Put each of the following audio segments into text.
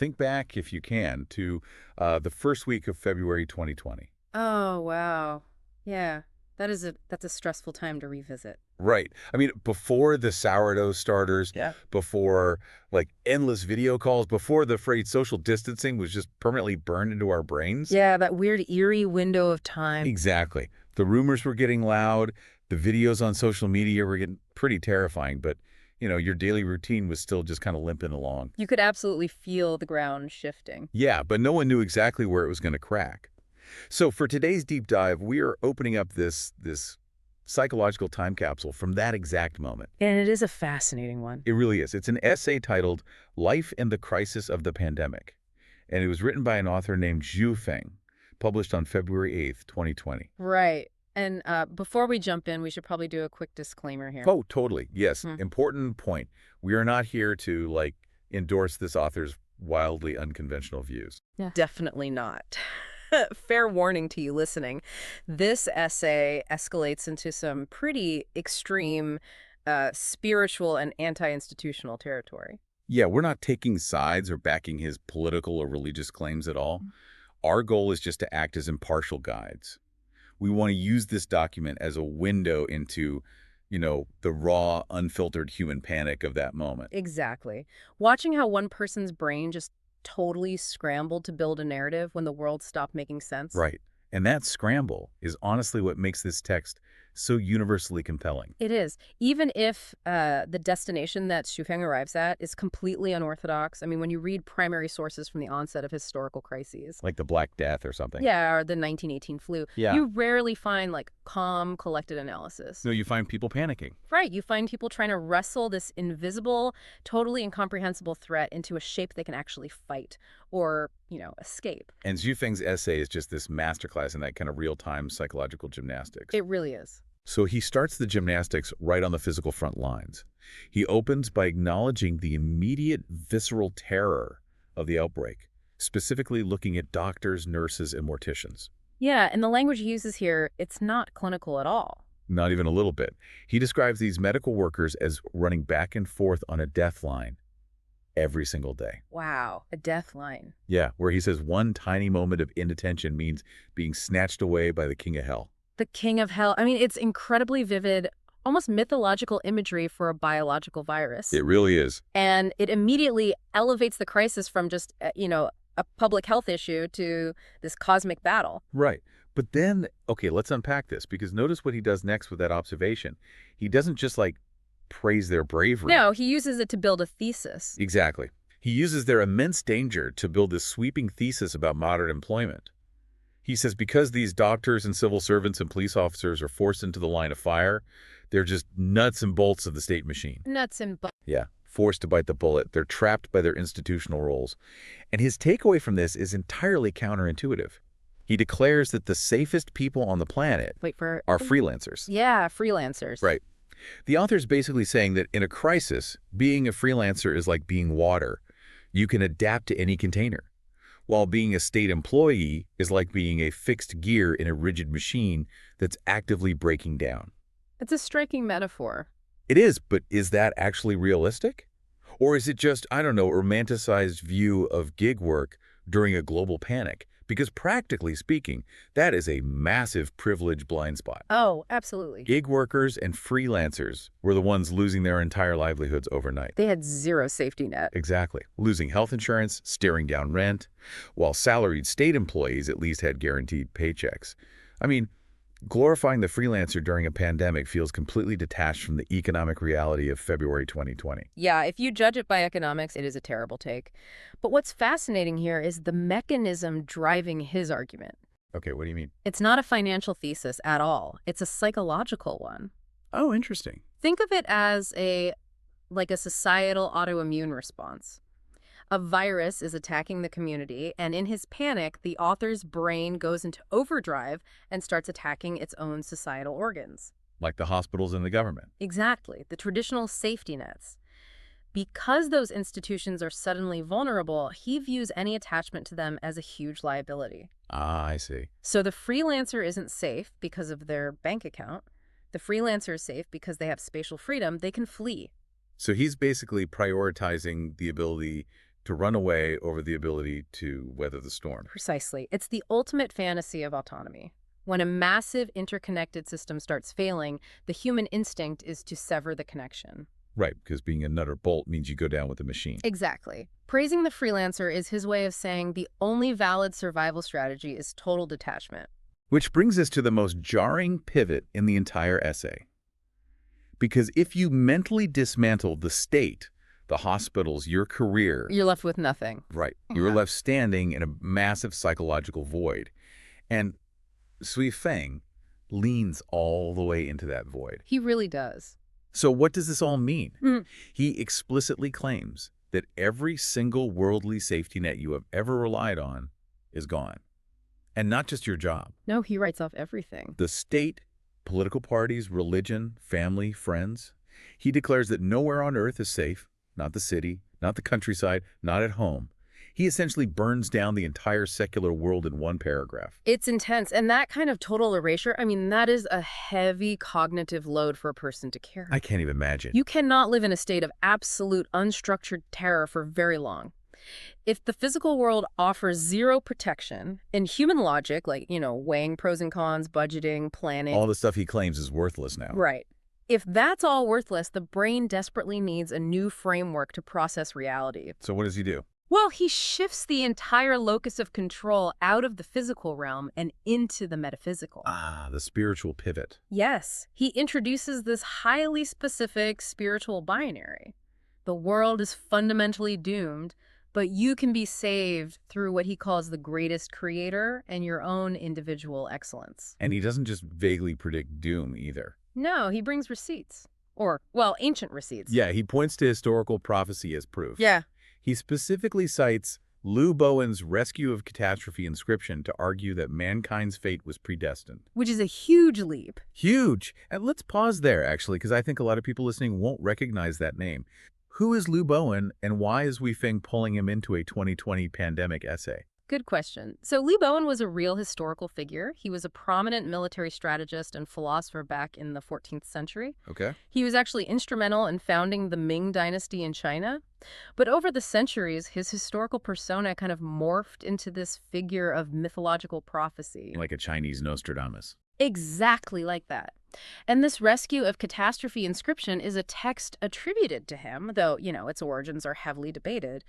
Think back, if you can, to the first week of February 2020. Oh, wow. Yeah, that's a stressful time to revisit. Right. I mean, before the sourdough starters, Yeah. before like endless video calls, before the phrase social distancing was just permanently burned into our brains. Yeah, that weird eerie window of time. Exactly. The rumors were getting loud. The videos on social media were getting pretty terrifying, but your daily routine was still just kind of limping along. You could absolutely feel the ground shifting. Yeah, but no one knew exactly where it was going to crack. So for today's deep dive, we are opening up this psychological time capsule from that exact moment. And it is a fascinating one. It really is. It's an essay titled Life in the Crisis of the Pandemic, and it was written by an author named Xuefeng, published on February 8th, 2020. Right. And before we jump in, we should probably do a quick disclaimer here. Oh, totally. Yes. Hmm. Important point. We are not here to, endorse this author's wildly unconventional views. Yeah. Definitely not. Fair warning to you listening. This essay escalates into some pretty extreme spiritual and anti-institutional territory. Yeah, we're not taking sides or backing his political or religious claims at all. Our goal is just to act as impartial guides. We want to use this document as a window into, the raw, unfiltered human panic of that moment. Exactly. Watching how one person's brain just totally scrambled to build a narrative when the world stopped making sense. Right. And that scramble is honestly what makes this text so universally compelling. It is. Even if the destination that Xuefeng arrives at is completely unorthodox. I mean, when you read primary sources from the onset of historical crises, Like the Black Death or something. yeah, or the 1918 flu, Yeah. you rarely find calm, collected analysis. No, you find people panicking. Right. You find people trying to wrestle this invisible, totally incomprehensible threat into a shape they can actually fight or, escape. And Xufeng's essay is just this masterclass in that kind of real-time psychological gymnastics. It really is. So he starts the gymnastics right on the physical front lines. He opens by acknowledging the immediate visceral terror of the outbreak, specifically looking at doctors, nurses, and morticians. Yeah, and the language he uses here, it's not clinical at all. Not even a little bit. He describes these medical workers as running back and forth on a death line every single day. Wow, a death line. Yeah, where he says one tiny moment of inattention means being snatched away by the king of hell. The king of hell. I mean, it's incredibly vivid, almost mythological imagery for a biological virus. It really is. And it immediately elevates the crisis from just, a public health issue to this cosmic battle. Right. But then, okay, let's unpack this, because notice what he does next with that observation. He doesn't just, praise their bravery. No, he uses it to build a thesis. Exactly. He uses their immense danger to build this sweeping thesis about modern employment. He says because these doctors and civil servants and police officers are forced into the line of fire, they're just nuts and bolts of the state machine. Nuts and bolts. Yeah, forced to bite the bullet. They're trapped by their institutional roles. And his takeaway from this is entirely counterintuitive. He declares that the safest people on the planet are freelancers. Yeah, freelancers. Right. The author's basically saying that in a crisis, being a freelancer is like being water. You can adapt to any container. While being a state employee is like being a fixed gear in a rigid machine that's actively breaking down. It's a striking metaphor. It is, but is that actually realistic? Or is it just, I don't know, a romanticized view of gig work during a global panic? Because practically speaking, that is a massive privilege blind spot. Oh, absolutely. Gig workers and freelancers were the ones losing their entire livelihoods overnight. They had zero safety net. Exactly. Losing health insurance, staring down rent, while salaried state employees at least had guaranteed paychecks. I mean, glorifying the freelancer during a pandemic feels completely detached from the economic reality of February 2020. Yeah, if you judge it by economics, it is a terrible take. But what's fascinating here is the mechanism driving his argument. Okay, what do you mean? It's not a financial thesis at all. It's a psychological one. Oh, interesting. Think of it as a societal autoimmune response. A virus is attacking the community, and in his panic, the author's brain goes into overdrive and starts attacking its own societal organs. Like the hospitals and the government. Exactly, the traditional safety nets. Because those institutions are suddenly vulnerable, he views any attachment to them as a huge liability. Ah, I see. So the freelancer isn't safe because of their bank account. The freelancer is safe because they have spatial freedom. They can flee. So he's basically prioritizing the ability to run away over the ability to weather the storm. Precisely. It's the ultimate fantasy of autonomy. When a massive interconnected system starts failing, the human instinct is to sever the connection. Right, because being a nut or bolt means you go down with the machine. Exactly. Praising the freelancer is his way of saying the only valid survival strategy is total detachment. Which brings us to the most jarring pivot in the entire essay. Because if you mentally dismantle the state, the hospitals, your career, You're left with nothing. right, you're left standing in a massive psychological void. And Xuefeng leans all the way into that void. He really does. So what does this all mean? Mm. He explicitly claims that every single worldly safety net you have ever relied on is gone. And not just your job. No, he writes off everything. The state, political parties, religion, family, friends. He declares that nowhere on earth is safe, not the city, not the countryside, not at home. He essentially burns down the entire secular world in one paragraph. It's intense. And that kind of total erasure, I mean, that is a heavy cognitive load for a person to carry. I can't even imagine. You cannot live in a state of absolute unstructured terror for very long. If the physical world offers zero protection, and human logic, like, weighing pros and cons, budgeting, planning. All the stuff he claims is worthless now. Right. If that's all worthless, the brain desperately needs a new framework to process reality. So what does he do? Well, he shifts the entire locus of control out of the physical realm and into the metaphysical. Ah, the spiritual pivot. Yes, he introduces this highly specific spiritual binary. The world is fundamentally doomed, but you can be saved through what he calls the greatest creator and your own individual excellence. And he doesn't just vaguely predict doom either. No, he brings receipts. Or, well, ancient receipts. Yeah, he points to historical prophecy as proof. Yeah. He specifically cites Lou Bowen's Rescue of Catastrophe inscription to argue that mankind's fate was predestined. Which is a huge leap. Huge! And let's pause there, actually, because I think a lot of people listening won't recognize that name. Who is Lou Bowen, and why is Xuefeng pulling him into a 2020 pandemic essay? Good question. So Lou Bowen was a real historical figure. He was a prominent military strategist and philosopher back in the 14th century. Okay. He was actually instrumental in founding the Ming Dynasty in China. But over the centuries, his historical persona kind of morphed into this figure of mythological prophecy. Like a Chinese Nostradamus. Exactly like that. And this Rescue of Catastrophe inscription is a text attributed to him, though, its origins are heavily debated.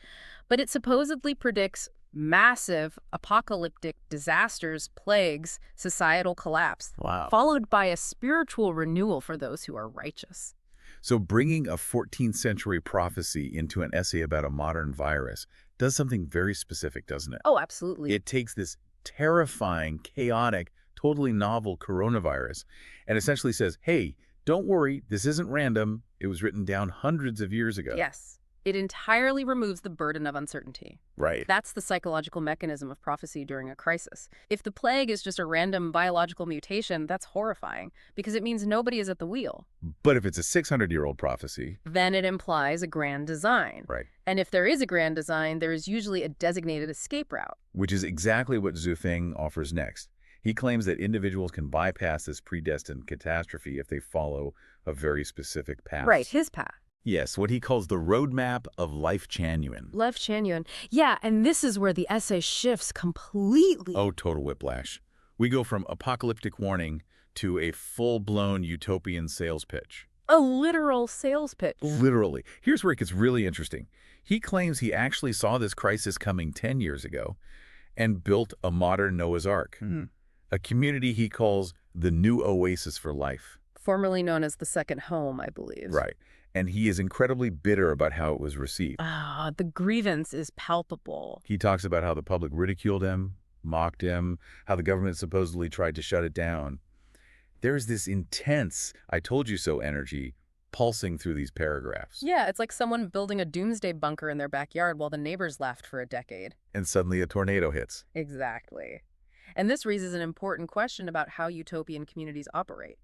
But it supposedly predicts massive apocalyptic disasters, plagues, societal collapse. Wow. Followed by a spiritual renewal for those who are righteous. So bringing a 14th century prophecy into an essay about a modern virus does something very specific, doesn't it? Oh, absolutely. It takes this terrifying, chaotic, totally novel coronavirus and essentially says, hey, don't worry, this isn't random. It was written down hundreds of years ago. Yes. It entirely removes the burden of uncertainty. Right. That's the psychological mechanism of prophecy during a crisis. If the plague is just a random biological mutation, that's horrifying, because it means nobody is at the wheel. But if it's a 600-year-old prophecy, then it implies a grand design. right, And if there is a grand design, there is usually a designated escape route. which is exactly what Xuefeng offers next. He claims that individuals can bypass this predestined catastrophe if they follow a very specific path. Right, his path. Yes, what he calls the roadmap of Lifechanyuan. Lifechanyuan. Yeah, and this is where the essay shifts completely. Oh, total whiplash. We go from apocalyptic warning to a full-blown utopian sales pitch. A literal sales pitch. Literally. Here's where it gets really interesting. He claims he actually saw this crisis coming 10 years ago and built a modern Noah's Ark, a community he calls the New Oasis for Life. Formerly known as the Second Home, I believe. Right. And he is incredibly bitter about how it was received. The grievance is palpable. He talks about how the public ridiculed him, mocked him, how the government supposedly tried to shut it down. There's this intense, I told you so energy pulsing through these paragraphs. Yeah, it's like someone building a doomsday bunker in their backyard while the neighbors laughed for a decade. And suddenly a tornado hits. Exactly. And this raises an important question about how utopian communities operate.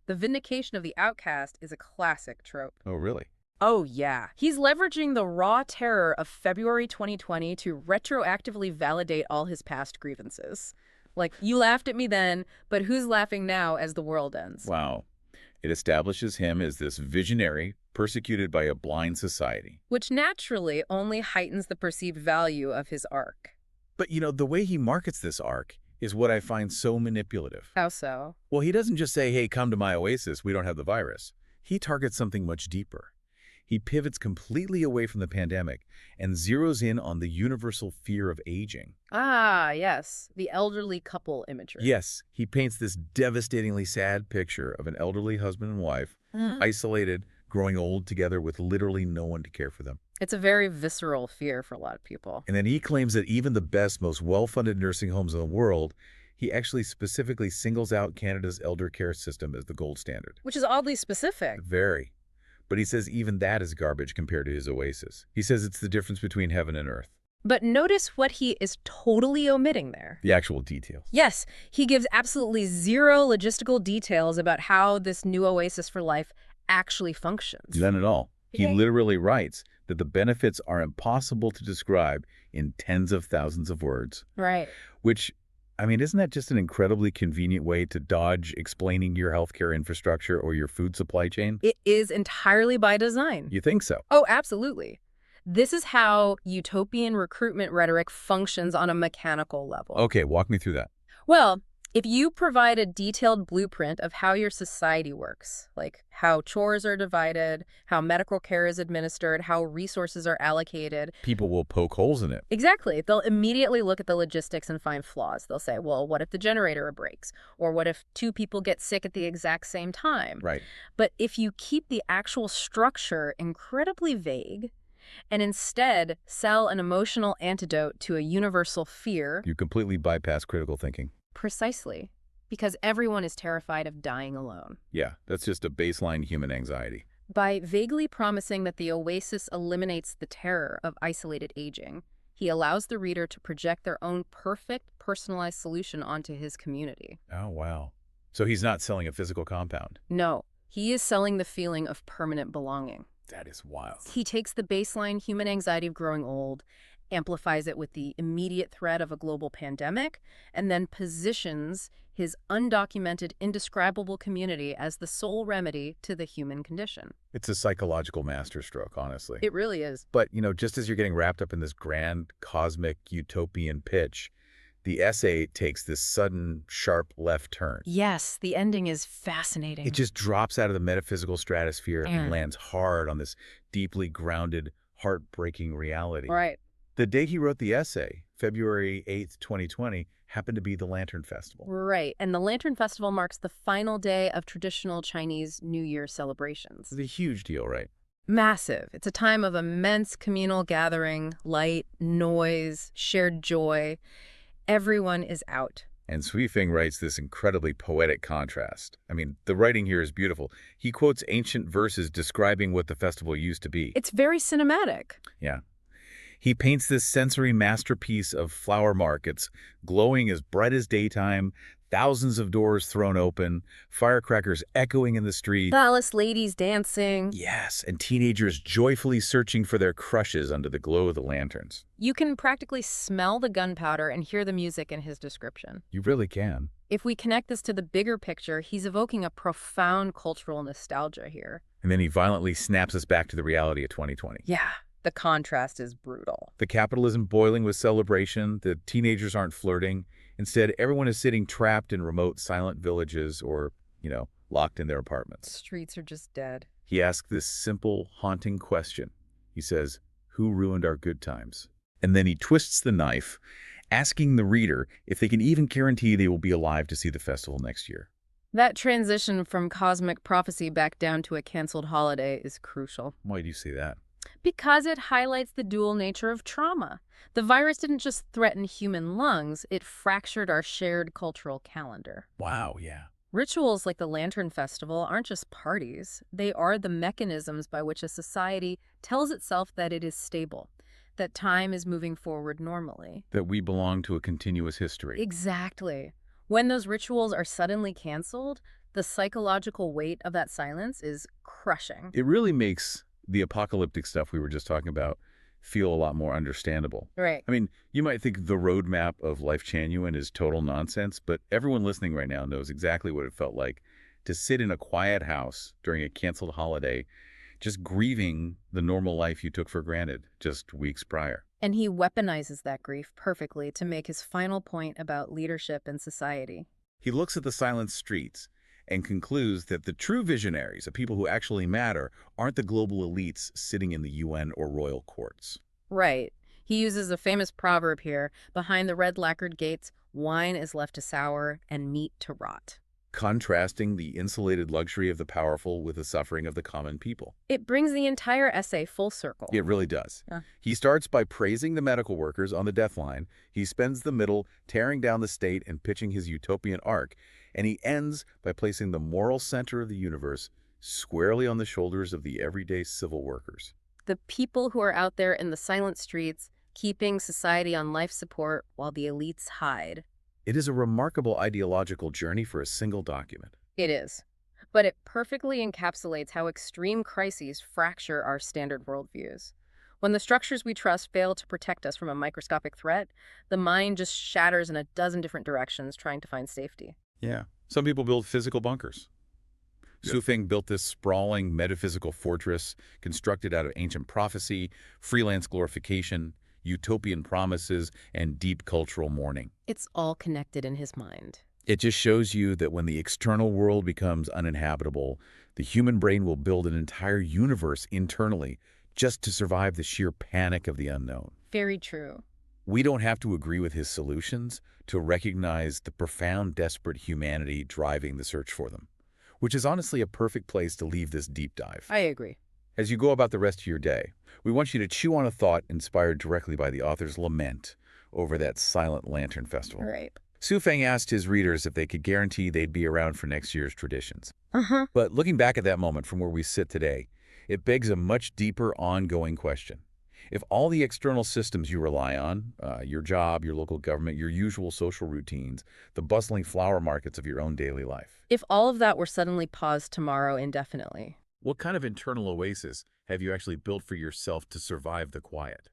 The vindication of the outcast is a classic trope. Oh, really? Oh, yeah. He's leveraging the raw terror of February 2020 to retroactively validate all his past grievances. Like, you laughed at me then, but who's laughing now as the world ends? Wow. It establishes him as this visionary, persecuted by a blind society. Which naturally only heightens the perceived value of his arc. But, the way he markets this arc is what I find so manipulative. How so? Well, he doesn't just say, hey, come to my oasis, we don't have the virus. He targets something much deeper. He pivots completely away from the pandemic and zeroes in on the universal fear of aging. Ah, yes, the elderly couple imagery. Yes, he paints this devastatingly sad picture of an elderly husband and wife, isolated, growing old together with literally no one to care for them. It's a very visceral fear for a lot of people. And then he claims that even the best, most well-funded nursing homes in the world, he actually specifically singles out Canada's elder care system as the gold standard. Which is oddly specific. Very. But he says even that is garbage compared to his oasis. He says it's the difference between heaven and earth. But notice what he is totally omitting there. The actual details. Yes, he gives absolutely zero logistical details about how this new oasis for life actually functions. None at all. He Okay. literally writes that the benefits are impossible to describe in tens of thousands of words. Right. Which, isn't that just an incredibly convenient way to dodge explaining your healthcare infrastructure or your food supply chain? It is entirely by design. You think so? Oh, absolutely. This is how utopian recruitment rhetoric functions on a mechanical level. Okay, walk me through that. Well, if you provide a detailed blueprint of how your society works, like how chores are divided, how medical care is administered, how resources are allocated. People will poke holes in it. Exactly. They'll immediately look at the logistics and find flaws. They'll say, well, what if the generator breaks? Or what if two people get sick at the exact same time? Right. But if you keep the actual structure incredibly vague and instead sell an emotional antidote to a universal fear. You completely bypass critical thinking. Precisely. Because everyone is terrified of dying alone. Yeah, that's just a baseline human anxiety. By vaguely promising that the oasis eliminates the terror of isolated aging, he allows the reader to project their own perfect, personalized solution onto his community. Oh, wow. So he's not selling a physical compound. No, he is selling the feeling of permanent belonging. That is wild. He takes the baseline human anxiety of growing old, amplifies it with the immediate threat of a global pandemic, and then positions his undocumented, indescribable community as the sole remedy to the human condition. It's a psychological masterstroke, honestly. It really is. But, just as you're getting wrapped up in this grand, cosmic, utopian pitch, the essay takes this sudden, sharp left turn. Yes, the ending is fascinating. It just drops out of the metaphysical stratosphere and lands hard on this deeply grounded, heartbreaking reality. Right. The day he wrote the essay, February 8th, 2020, happened to be the Lantern Festival. Right. And the Lantern Festival marks the final day of traditional Chinese New Year celebrations. It's a huge deal, right? Massive. It's a time of immense communal gathering, light, noise, shared joy. Everyone is out. And Xuefeng writes this incredibly poetic contrast. The writing here is beautiful. He quotes ancient verses describing what the festival used to be. It's very cinematic. Yeah. He paints this sensory masterpiece of flower markets, glowing as bright as daytime, thousands of doors thrown open, firecrackers echoing in the street. Phallus ladies dancing. Yes, and teenagers joyfully searching for their crushes under the glow of the lanterns. You can practically smell the gunpowder and hear the music in his description. You really can. If we connect this to the bigger picture, he's evoking a profound cultural nostalgia here. And then he violently snaps us back to the reality of 2020. Yeah. The contrast is brutal. The capitalism boiling with celebration, the teenagers aren't flirting. Instead, everyone is sitting trapped in remote, silent villages or, locked in their apartments. Streets are just dead. He asks this simple, haunting question. He says, who ruined our good times? And then he twists the knife, asking the reader if they can even guarantee they will be alive to see the festival next year. That transition from cosmic prophecy back down to a canceled holiday is crucial. Why do you say that? Because it highlights the dual nature of trauma. The virus didn't just threaten human lungs, it fractured our shared cultural calendar. Wow, yeah. Rituals like the Lantern Festival aren't just parties. They are the mechanisms by which a society tells itself that it is stable, that time is moving forward normally. That we belong to a continuous history. Exactly. When those rituals are suddenly canceled, the psychological weight of that silence is crushing. It really makes the apocalyptic stuff we were just talking about feel a lot more understandable. Right. You might think the roadmap of Lifechanyuan is total nonsense, but everyone listening right now knows exactly what it felt like to sit in a quiet house during a canceled holiday, just grieving the normal life you took for granted just weeks prior. And he weaponizes that grief perfectly to make his final point about leadership and society. He looks at the silent streets and concludes that the true visionaries, the people who actually matter, aren't the global elites sitting in the UN or royal courts. Right. He uses a famous proverb here: behind the red lacquered gates, wine is left to sour and meat to rot. Contrasting the insulated luxury of the powerful with the suffering of the common people. It brings the entire essay full circle. It really does. Yeah. He starts by praising the medical workers on the death line. He spends the middle tearing down the state and pitching his utopian arc. And he ends by placing the moral center of the universe squarely on the shoulders of the everyday civil workers. The people who are out there in the silent streets, keeping society on life support while the elites hide. It is a remarkable ideological journey for a single document. It is. But it perfectly encapsulates how extreme crises fracture our standard worldviews. When the structures we trust fail to protect us from a microscopic threat, the mind just shatters in a dozen different directions trying to find safety. Yeah. Some people build physical bunkers. Xuefeng built this sprawling metaphysical fortress constructed out of ancient prophecy, freelance glorification, utopian promises, and deep cultural mourning. It's all connected in his mind. It just shows you that when the external world becomes uninhabitable, the human brain will build an entire universe internally just to survive the sheer panic of the unknown. Very true. We don't have to agree with his solutions to recognize the profound, desperate humanity driving the search for them, which is honestly a perfect place to leave this deep dive. I agree. As you go about the rest of your day, we want you to chew on a thought inspired directly by the author's lament over that silent lantern festival. Right. Xuefeng asked his readers if they could guarantee they'd be around for next year's traditions. Uh-huh. But looking back at that moment from where we sit today, it begs a much deeper, ongoing question. If all the external systems you rely on, your job, your local government, your usual social routines, the bustling flower markets of your own daily life, If all of that were suddenly paused tomorrow indefinitely, what kind of internal oasis have you actually built for yourself to survive the quiet?